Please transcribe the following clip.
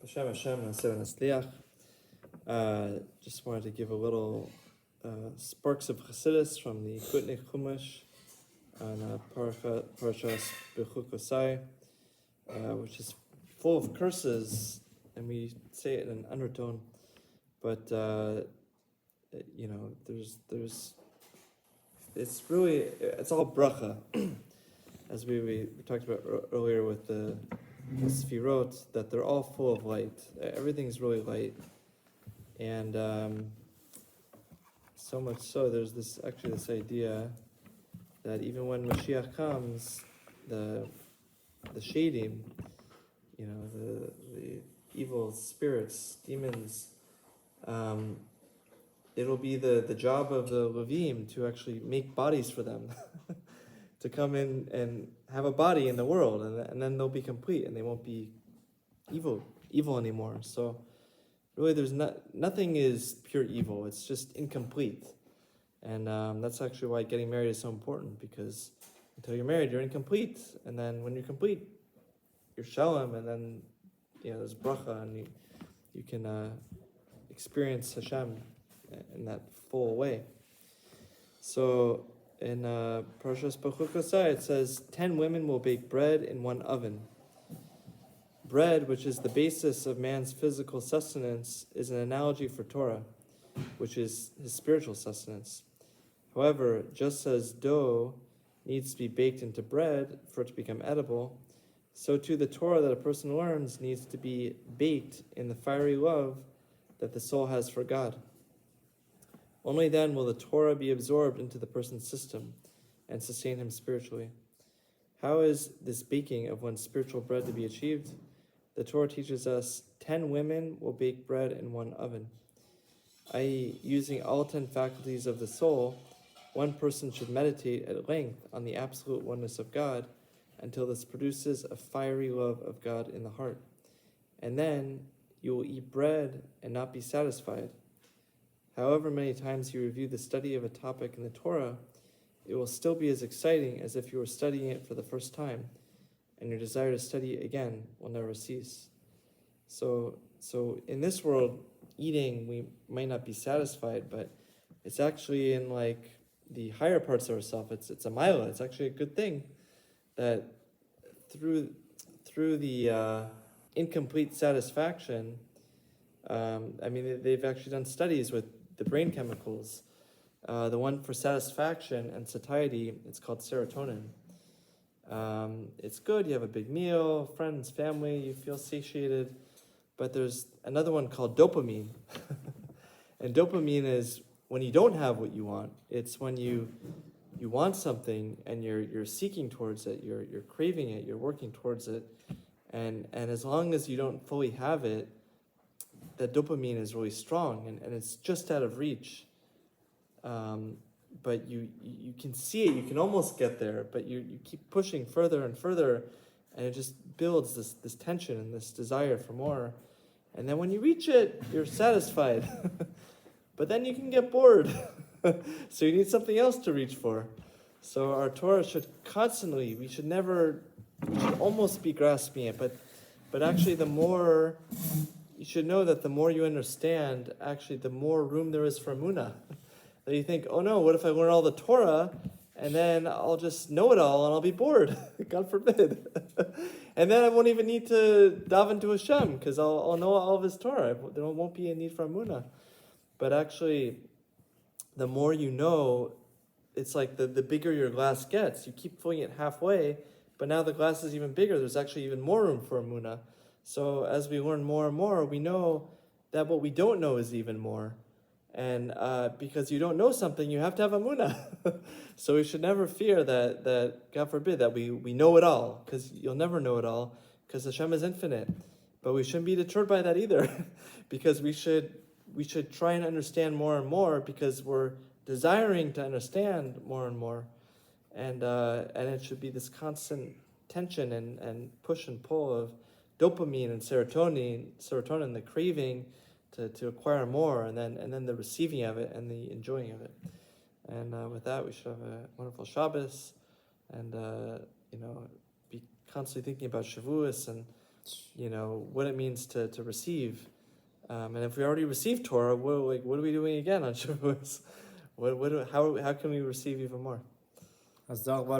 Hashem Hashem Naseh Nasliach. Just wanted to give a little sparks of Chassidus from the Kutnik Chumash on Parashas Bechukosai, which is full of curses, and we say it in an undertone, but it's all bracha, as we talked about earlier with the Sfirot, that they're all full of light. Everything's really light. And so much so, there's this idea that even when Mashiach comes, the shadim, the evil spirits, demons, it'll be the job of the Levim to actually make bodies for them, to come in and have a body in the world, and then they'll be complete, and they won't be evil anymore. So really, there's nothing is pure evil. It's just incomplete. And that's actually why getting married is so important, because until you're married, you're incomplete. And then when you're complete, you're shalom, and then there's bracha, and you can experience Hashem in that full way. So in Parashas Bechukosai, it says, 10 women will bake bread in one oven. Bread, which is the basis of man's physical sustenance, is an analogy for Torah, which is his spiritual sustenance. However, just as dough needs to be baked into bread for it to become edible, so too the Torah that a person learns needs to be baked in the fiery love that the soul has for God. Only then will the Torah be absorbed into the person's system and sustain him spiritually. How is this baking of one's spiritual bread to be achieved? The Torah teaches us 10 women will bake bread in one oven, i.e., using all 10 faculties of the soul. One person should meditate at length on the absolute oneness of God until this produces a fiery love of God in the heart. And then you will eat bread and not be satisfied. However many times you review the study of a topic in the Torah, it will still be as exciting as if you were studying it for the first time, and your desire to study again will never cease. So in this world, eating, we might not be satisfied, but it's actually in the higher parts of ourselves. It's a milah. It's actually a good thing that through the incomplete satisfaction. They've actually done studies with the brain chemicals. The one for satisfaction and satiety, it's called serotonin. It's good, you have a big meal, friends, family, you feel satiated. But there's another one called dopamine. And dopamine is when you don't have what you want. It's when you want something and you're seeking towards it, you're craving it, you're working towards it. And as long as you don't fully have it, that dopamine is really strong, and it's just out of reach. But you can see it, you can almost get there, but you keep pushing further and further, and it just builds this tension and this desire for more. And then when you reach it, you're satisfied. But then you can get bored. So you need something else to reach for. So our Torah should constantly, we should almost be grasping it, but actually you should know that the more you understand, actually the more room there is for emunah. That you think, oh no, what if I learn all the Torah and then I'll just know it all and I'll be bored? God forbid. And then I won't even need to daven to Hashem because I'll know all of His Torah. There won't be a need for emunah. But actually, the more you know, it's like the bigger your glass gets. You keep filling it halfway, but now the glass is even bigger. There's actually even more room for emunah. So as we learn more and more, we know that what we don't know is even more. And because you don't know something, you have to have emunah. So we should never fear that God forbid, that we know it all, because you'll never know it all, because Hashem is infinite. But we shouldn't be deterred by that either, because we should try and understand more and more, because we're desiring to understand more and more. And it should be this constant tension and push and pull of dopamine and serotonin, the craving to acquire more, and then the receiving of it and the enjoying of it. And with that, we should have a wonderful Shabbos, and be constantly thinking about Shavuos and you know, what it means to receive. And if we already received Torah, what are we doing again on Shavuos? How can we receive even more? אז תודה רבה